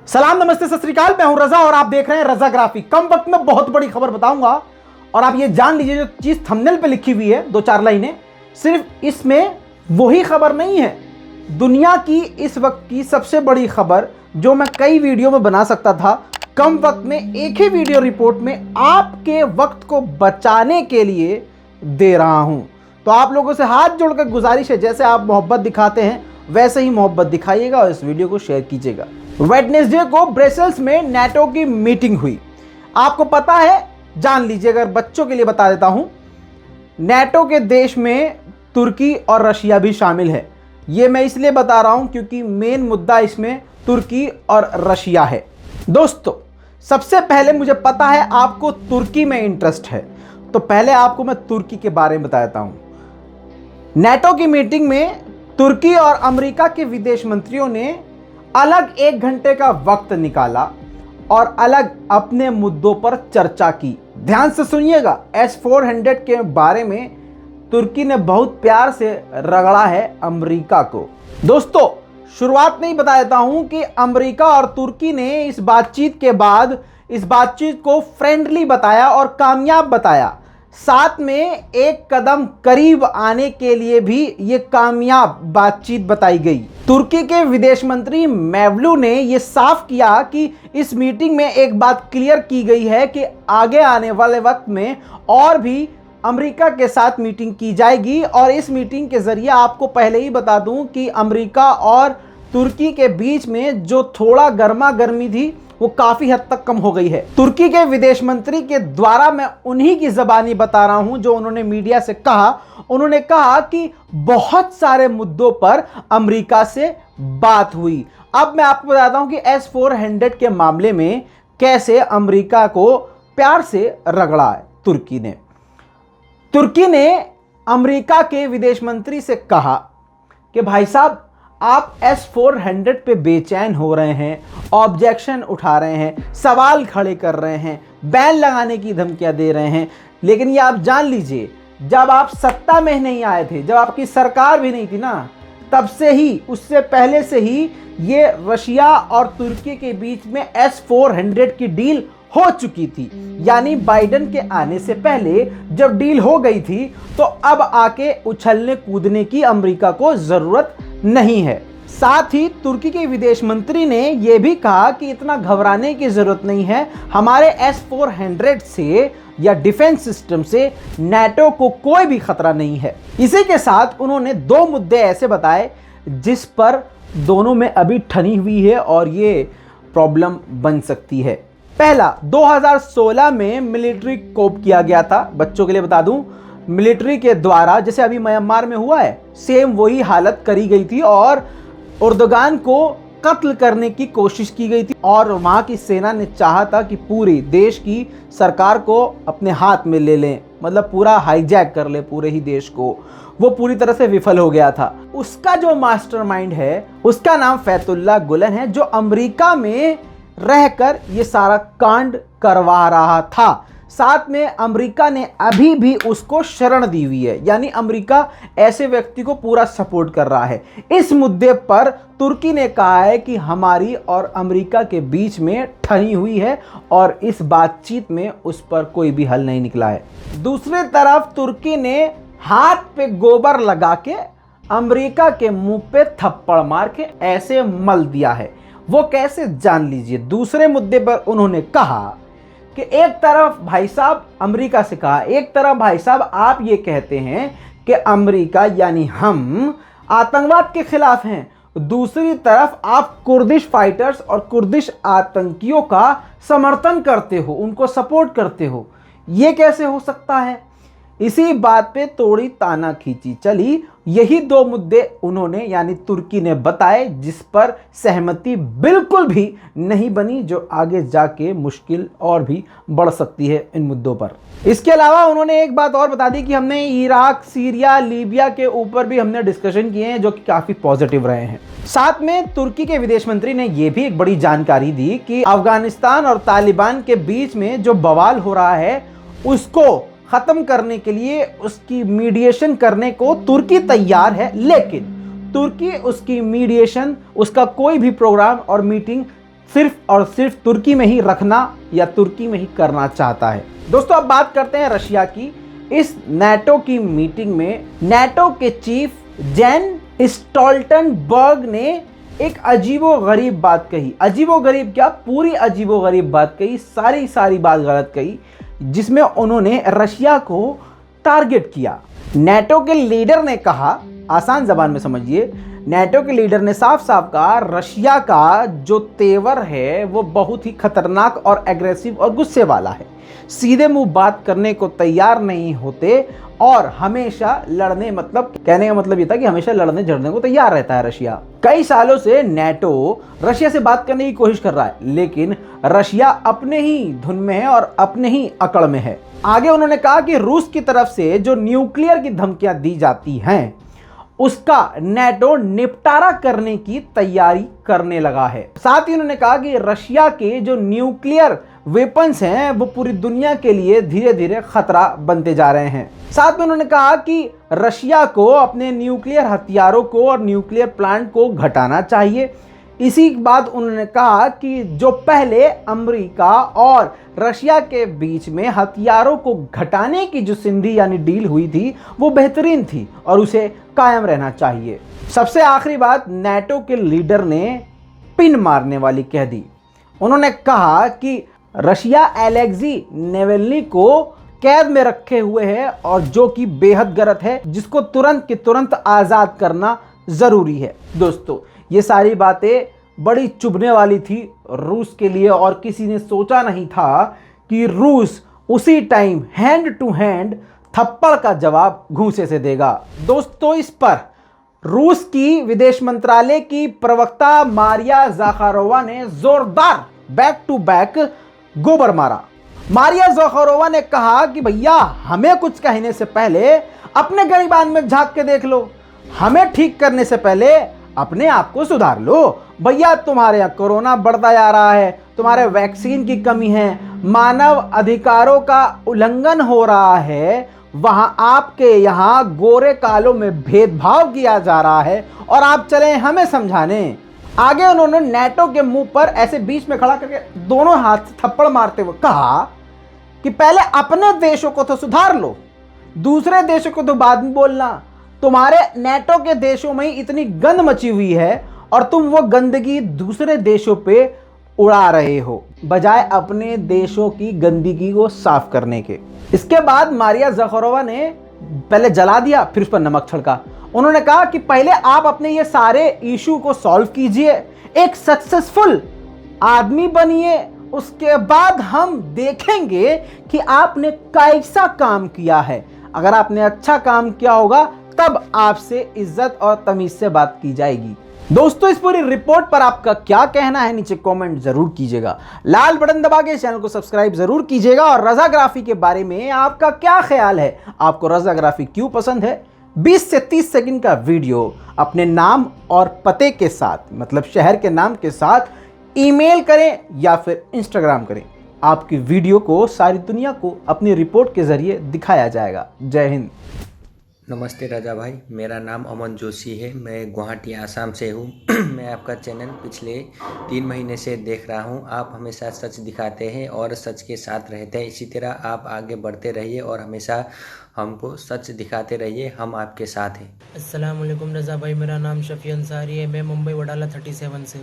सलाम नमस्ते सत श्री अकाल, मैं हूं रजा और आप देख रहे हैं रजा ग्राफिक। कम वक्त में बहुत बड़ी खबर बताऊंगा और आप ये जान लीजिए जो चीज थंबनेल पे लिखी हुई है दो चार लाइनें, सिर्फ इसमें वही खबर नहीं है। दुनिया की इस वक्त की सबसे बड़ी खबर जो मैं कई वीडियो में बना सकता था, कम वक्त में एक ही वीडियो रिपोर्ट में आपके वक्त को बचाने के लिए दे रहा हूं। तो आप लोगों से हाथ जोड़कर गुजारिश है, जैसे आप मोहब्बत दिखाते हैं वैसे ही मोहब्बत दिखाइएगा और इस वीडियो को शेयर कीजिएगा। वेडनेसडे को ब्रसेल्स में नाटो की मीटिंग हुई। आपको पता है, जान लीजिए, अगर बच्चों के लिए बता देता हूं, नाटो के देश में तुर्की और रशिया भी शामिल है। ये मैं इसलिए बता रहा हूं क्योंकि मेन मुद्दा इसमें तुर्की और रशिया है। दोस्तों, सबसे पहले मुझे पता है आपको तुर्की में इंटरेस्ट है, तो पहले आपको मैं तुर्की के बारे में बता देता हूं। नाटो की मीटिंग में तुर्की और अमेरिका के विदेश मंत्रियों ने अलग 1 घंटे का वक्त निकाला और अलग अपने मुद्दों पर चर्चा की। ध्यान से सुनिएगा, S-400 के बारे में तुर्की ने बहुत प्यार से रगड़ा है अमेरिका को। दोस्तों, शुरुआत में ही बता देता हूं कि अमेरिका और तुर्की ने इस बातचीत के बाद इस बातचीत को फ्रेंडली बताया और कामयाब बताया। साथ में एक कदम करीब आने के लिए भी ये कामयाब बातचीत बताई गई। तुर्की के विदेश मंत्री मेवलू ने ये साफ किया कि इस मीटिंग में एक बात क्लियर की गई है कि आगे आने वाले वक्त में और भी अमेरिका के साथ मीटिंग की जाएगी। और इस मीटिंग के जरिए आपको पहले ही बता दूं कि अमेरिका और तुर्की के बीच में जो थोड़ा गर्मा गर्मी थी वो काफी हद तक कम हो गई है। तुर्की के विदेश मंत्री के द्वारा मैं उन्हीं की जबानी बता रहा हूं जो उन्होंने मीडिया से कहा। उन्होंने कहा कि बहुत सारे मुद्दों पर अमेरिका से बात हुई। अब मैं आपको बताता हूं कि S-400 के मामले में कैसे अमेरिका को प्यार से रगड़ा है तुर्की ने। तुर्की ने अमेरिका के विदेश मंत्री से कहा कि भाई साहब, आप S-400 पे बेचैन हो रहे हैं, ऑब्जेक्शन उठा रहे हैं, सवाल खड़े कर रहे हैं, बैन लगाने की धमकियां दे रहे हैं, लेकिन ये आप जान लीजिए, जब आप सत्ता में नहीं आए थे, जब आपकी सरकार भी नहीं थी ना, तब से ही, उससे पहले से ही ये रशिया और तुर्की के बीच में S-400 की डील हो चुकी थी। यानी बाइडेन के आने से पहले जब डील हो गई थी, तो अब आके उछलने कूदने की अमेरिका को जरूरत नहीं है। साथ ही तुर्की के विदेश मंत्री ने यह भी कहा कि इतना घबराने की जरूरत नहीं है, हमारे S-400 से या डिफेंस सिस्टम से नाटो को कोई भी खतरा नहीं है। इसी के साथ उन्होंने 2 मुद्दे ऐसे बताए जिस पर दोनों में अभी ठनी हुई है और ये प्रॉब्लम बन सकती है। पहला, 2016 में मिलिट्री कोप किया गया था। बच्चों के लिए बता दूं, मिलिट्री के द्वारा, जैसे अभी म्यांमार में हुआ है, सेम वही हालत करी गई थी और उर्दुगान को कत्ल करने की कोशिश की गई थी। और वहां की सेना ने चाहा था कि पूरी देश की सरकार को अपने हाथ में ले लें, मतलब पूरा हाईजैक कर ले पूरे ही देश को। वो पूरी तरह से विफल हो गया था। उसका जो मास्टरमाइंड है, उसका नाम फैतुल्लाह गुलन है, जो अमेरिका में रहकर ये सारा कांड करवा रहा था। साथ में अमेरिका ने अभी भी उसको शरण दी हुई है, यानी अमेरिका ऐसे व्यक्ति को पूरा सपोर्ट कर रहा है। इस मुद्दे पर तुर्की ने कहा है कि हमारी और अमेरिका के बीच में ठनी हुई है और इस बातचीत में उस पर कोई भी हल नहीं निकला है। दूसरी तरफ तुर्की ने हाथ पे गोबर लगा के अमेरिका के मुंह पे थप्पड़ मार के ऐसे मल दिया है। वो कैसे, जान लीजिए। दूसरे मुद्दे पर उन्होंने कहा कि एक तरफ भाई साहब, अमेरिका से कहा, एक तरफ भाई साहब आप ये कहते हैं कि अमेरिका यानी हम आतंकवाद के खिलाफ हैं, दूसरी तरफ आप कुर्दिश फाइटर्स और कुर्दिश आतंकियों का समर्थन करते हो, उनको सपोर्ट करते हो। ये कैसे हो सकता है? इसी बात पे थोड़ी ताना खींची चली। यही 2 मुद्दे उन्होंने यानी तुर्की ने बताए जिस पर सहमति बिल्कुल भी नहीं बनी, जो आगे जाके मुश्किल और भी बढ़ सकती है इन मुद्दों पर। इसके अलावा उन्होंने एक बात और बता दी कि हमने इराक, सीरिया, लीबिया के ऊपर भी हमने डिस्कशन किए हैं जो कि काफ़ी पॉजिटिव रहे हैं। साथ में तुर्की के विदेश मंत्री ने यह भी एक बड़ी जानकारी दी कि अफगानिस्तान और तालिबान के बीच में जो बवाल हो रहा है उसको खत्म करने के लिए उसकी मीडिएशन करने को तुर्की तैयार है, लेकिन तुर्की उसकी मीडिएशन, उसका कोई भी प्रोग्राम और मीटिंग सिर्फ और सिर्फ तुर्की में ही रखना या तुर्की में ही करना चाहता है। दोस्तों अब बात करते हैं रशिया की। इस नाटो की मीटिंग में नाटो के चीफ जेन स्टोल्टनबर्ग ने एक अजीबोगरीब बात कही। अजीबोगरीब क्या, पूरी अजीबोगरीब बात कही, सारी बात गलत कही, जिसमें उन्होंने रशिया को टारगेट किया। नाटो के लीडर ने कहा, आसान जबान में समझिए, नाटो के लीडर ने साफ साफ कहा रशिया का जो तेवर है वो बहुत ही खतरनाक और एग्रेसिव और गुस्से वाला है। सीधे मुंह बात करने को तैयार नहीं होते और हमेशा लड़ने, मतलब कहने का मतलब ये था कि हमेशा लड़ने झड़ने को तैयार रहता है रशिया। कई सालों से नाटो रशिया से बात करने की कोशिश कर रहा है, लेकिन रशिया अपने ही धुन में है और अपने ही अकड़ में है। आगे उन्होंने कहा कि रूस की तरफ से जो न्यूक्लियर की धमकियां दी जाती हैं उसका नाटो निपटारा करने की तैयारी करने लगा है। साथ ही उन्होंने कहा कि रशिया के जो न्यूक्लियर वेपन्स हैं वो पूरी दुनिया के लिए धीरे धीरे खतरा बनते जा रहे हैं। साथ में उन्होंने कहा कि रशिया को अपने न्यूक्लियर हथियारों को और न्यूक्लियर प्लांट को घटाना चाहिए। इसी के बाद उन्होंने कहा कि जो पहले अमेरिका और रशिया के बीच में हथियारों को घटाने की जो संधि यानी डील हुई थी वो बेहतरीन थी और उसे कायम रहना चाहिए। सबसे आखिरी बात नाटो के लीडर ने पिन मारने वाली कह दी। उन्होंने कहा कि रशिया एलेक्सी नावल्नी को कैद में रखे हुए है और जो कि बेहद गलत है, जिसको तुरंत के तुरंत आज़ाद करना ज़रूरी है। दोस्तों ये सारी बातें बड़ी चुभने वाली थी रूस के लिए और किसी ने सोचा नहीं था कि रूस उसी टाइम हैंड टू हैंड थप्पड़ का जवाब घूंसे से देगा। दोस्तों इस पर रूस की विदेश मंत्रालय की प्रवक्ता मारिया ज़खारोवा ने जोरदार बैक टू बैक गोबर मारा। मारिया ज़खारोवा ने कहा कि भैया हमें कुछ कहने से पहले अपने गिरबान में झांक के देख लो, हमें ठीक करने से पहले अपने आप को सुधार लो। भैया तुम्हारे यहाँ कोरोना बढ़ता जा रहा है, तुम्हारे वैक्सीन की कमी है, मानव अधिकारों का उल्लंघन हो रहा है, वहां आपके यहाँ गोरे कालों में भेदभाव किया जा रहा है और आप चले हमें समझाने। आगे उन्होंने नाटो के मुंह पर ऐसे बीच में खड़ा करके दोनों हाथ से थप्पड़ मारते हुए कहा कि पहले अपने देशों को तो सुधार लो, दूसरे देशों को तो बाद में बोलना। तुम्हारे नाटो के देशों में इतनी गंद मची हुई है और तुम वो गंदगी दूसरे देशों पे उड़ा रहे हो बजाय अपने देशों की गंदगी को साफ करने के। इसके बाद मारिया ज़खारोवा ने पहले जला दिया फिर उस पर नमक छिड़का। उन्होंने कहा कि पहले आप अपने ये सारे इशू को सॉल्व कीजिए, एक सक्सेसफुल आदमी बनिए, उसके बाद हम देखेंगे कि आपने कैसा काम किया है। अगर आपने अच्छा काम किया होगा तब आपसे इज्जत और तमीज से बात की जाएगी। दोस्तों इस पूरी रिपोर्ट पर आपका क्या कहना है नीचे कमेंट जरूर कीजिएगा। लाल बटन दबा के चैनल को सब्सक्राइब जरूर कीजिएगा और रज़ाग्राफी के बारे में आपका क्या ख्याल है, आपको रज़ाग्राफी क्यों पसंद है? 20 से 30 सेकंड का वीडियो अपने नाम और पते के साथ, मतलब शहर के नाम के साथ ईमेल करें या फिर इंस्टाग्राम करें। आपकी वीडियो को सारी दुनिया को अपनी रिपोर्ट के जरिए दिखाया जाएगा। जय हिंद। नमस्ते राजा भाई, मेरा नाम अमन जोशी है, मैं गुवाहाटी आसाम से हूँ। मैं आपका चैनल पिछले 3 महीने से देख रहा हूँ। आप हमेशा सच दिखाते हैं और सच के साथ रहते हैं। इसी तरह आप आगे बढ़ते रहिए और हमेशा हमको सच दिखाते रहिए, हम आपके साथ हैं। अस्सलाम वालेकुम रज़ा भाई, मेरा नाम शफ़ी अंसारी है, मैं मुंबई वडाला 37 से।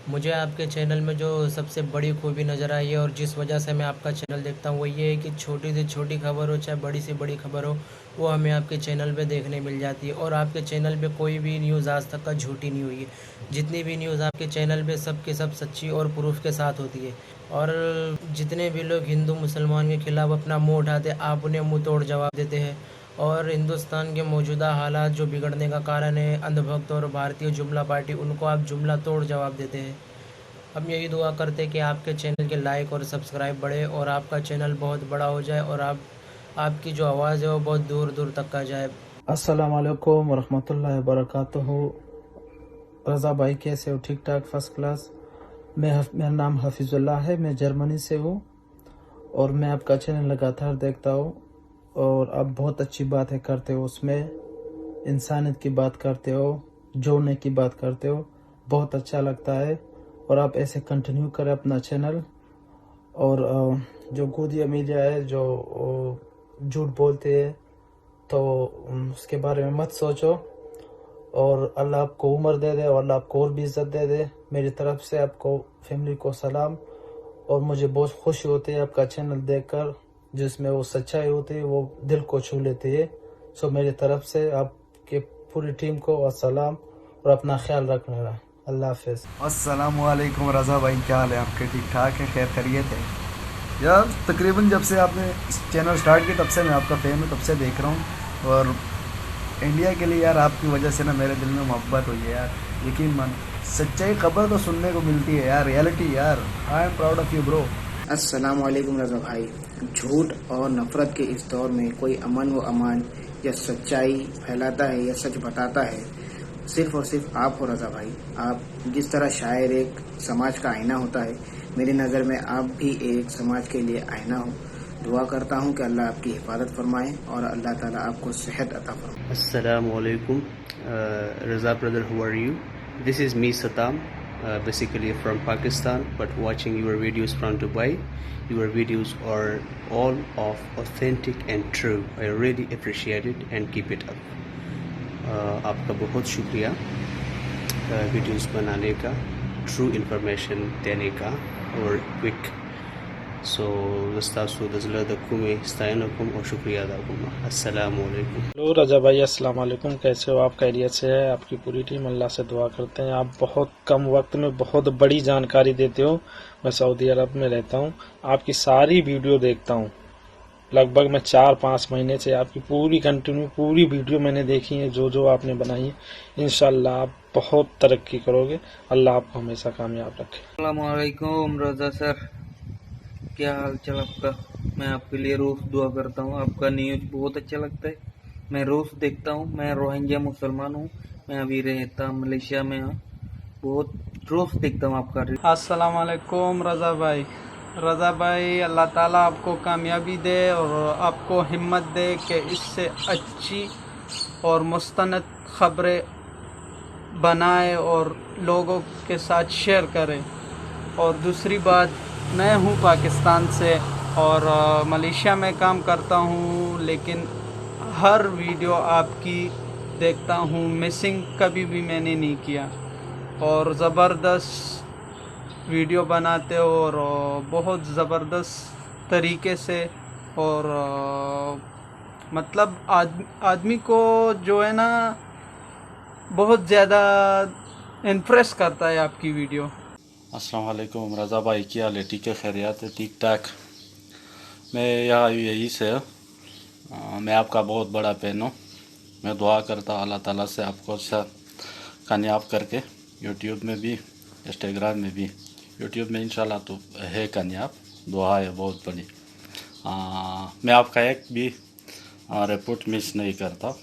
मुझे आपके चैनल में जो सबसे बड़ी खूबी नज़र आई है और जिस वजह से मैं आपका चैनल देखता हूँ वो ये है कि छोटी से छोटी खबर हो चाहे बड़ी से बड़ी खबर हो वो हमें आपके चैनल पे देखने मिल जाती है। और आपके चैनल पे कोई भी न्यूज़ आज तक का झूठी नहीं हुई है। जितनी भी न्यूज़ आपके चैनल पे सब के सब सच्ची और प्रूफ के साथ होती है। और जितने भी लोग हिंदू मुसलमान के खिलाफ अपना मुँह उठाते आप उन्हें मुँह तोड़ जवाब देते हैं। और हिंदुस्तान के मौजूदा हालात जो बिगड़ने का कारण है अंधभक्त और भारतीय जुमला पार्टी, उनको आप जुमला तोड़ जवाब देते हैं। हम यही दुआ करते हैं कि आपके चैनल के लाइक और सब्सक्राइब बढ़े और आपका चैनल बहुत बड़ा हो जाए और आपकी जो आवाज़ है वो बहुत दूर दूर तक का जाए। अस्सलाम वालेकुम वरहमतुल्लाहि वबरकातुहू। रज़ा भाई कैसे हो? ठीक ठाक, फर्स्ट क्लास। मेरा नाम हफीज़ुल्लाह है, मैं जर्मनी से हूँ और मैं आपका चैनल लगातार देखता हूँ और आप बहुत अच्छी बातें करते हो, उसमें इंसानियत की बात करते हो, जोड़ने की बात करते हो, बहुत अच्छा लगता है। और आप ऐसे कंटिन्यू करें अपना चैनल। और जो गोदिया मीडिया है जो झूठ बोलते हैं तो उसके बारे में मत सोचो, और अल्लाह आपको उम्र दे दे और अल्लाह आपको और भी इज़्ज़त दे दे। मेरी तरफ से आपको फैमिली को सलाम, और मुझे बहुत खुशी होती है आपका चैनल देखकर, जिसमें वो सच्चाई होती है वो दिल को छू लेती है। सो मेरी तरफ से आपके पूरी टीम को अस्सलाम, और अपना ख्याल रखना। अल्लाह हाफिज़। अस्सलामु अलैकुम रज़ा भाई, क्या हाल है आपके? ठीक ठाक है, खैर खैरियत है यार। तकरीबन जब से आपने चैनल स्टार्ट किया तब से मैं आपका फ़ैन हूँ, तब से देख रहा हूँ। और इंडिया के लिए यार आपकी वजह से ना मेरे दिल में मोहब्बत हुई है यार, यकीन मान। सच्चाई खबर तो सुनने को मिलती है यार, रियलिटी यार। I am proud of you bro. अस्सलाम वालेकुम रज़ा भाई। झूठ और नफ़रत के इस दौर में कोई अमन व अमान या सच्चाई फैलाता है या सच बताता है, सिर्फ और सिर्फ आप हो रज़ा भाई। आप जिस तरह शायर एक समाज का आईना होता है, मेरी नज़र में आप भी एक समाज के लिए आईना हो। दुआ करता हूँ कि अल्लाह आपकी हिफाजत फरमाए और अल्लाह ताला आपको सेहत अता फरमाए। Assalamu alaikum, Raza brother, how are you? This is me Saddam, basically from Pakistan, but watching your videos from Dubai. Your videos are all of authentic and true. I really appreciate it and keep it up. आपका बहुत शुक्रिया videos बनाने का, true information देने का और quick. सो दस्तासु दजलदकुम इस्ताइनकुम और शुक्रिया अदाकुम। अस्सलामु अलैकुम। हेलो रजा भाई, अस्सलाम वालेकुम। कैसे हो आप? खैरियत से है? आपकी पूरी टीम, अल्लाह से दुआ करते हैं। आप बहुत कम वक्त में बहुत बड़ी जानकारी देते हो। मैं सऊदी अरब में रहता हूँ, आपकी सारी वीडियो देखता हूँ। लगभग मैं 4-5 महीने से आपकी पूरी वीडियो मैंने देखी है, जो आपने बनाई है। इंशाल्लाह आप बहुत तरक्की करोगे। अल्लाह आपको हमेशा कामयाब रखे। अस्सलाम वालेकुम रज़ा सर, क्या हाल चाल आपका? मैं आपके लिए रोज़ दुआ करता हूँ। आपका न्यूज़ बहुत अच्छा लगता है, मैं रोज़ देखता हूँ। मैं रोहिंग्या मुसलमान हूँ, मैं अभी रहता मलेशिया में हूँ। बहुत रोज़ देखता हूँ आपका। अस्सलाम वालेकुम रज़ा भाई। रज़ा भाई, अल्लाह ताला आपको कामयाबी दे और आपको हिम्मत दे कि इससे अच्छी और मुस्तनद ख़बरें बनाए और लोगों के साथ शेयर करें। और दूसरी बात, मैं हूँ पाकिस्तान से और मलेशिया में काम करता हूँ, लेकिन हर वीडियो आपकी देखता हूँ, मिसिंग कभी भी मैंने नहीं किया। और ज़बरदस्त वीडियो बनाते हो और बहुत ज़बरदस्त तरीके से, और मतलब आदमी को जो है ना बहुत ज़्यादा इम्प्रेस करता है आपकी वीडियो। अस्सलाम वालेकुम रज़ा भाई, क्या हाल है? ठीक है, खैरियत है, ठीक ठाक। मैं यहाँ यही से मैं आपका बहुत बड़ा फैन हूँ। मैं दुआ करता हूँ अल्लाह ताला से आपको अच्छा कामयाब करके, यूट्यूब में भी इंस्टाग्राम में भी। यूट्यूब में इंशाल्लाह तो है कामयाब, दुआ है बहुत बड़ी। मैं आपका एक भी रिपोर्ट मिस नहीं करता।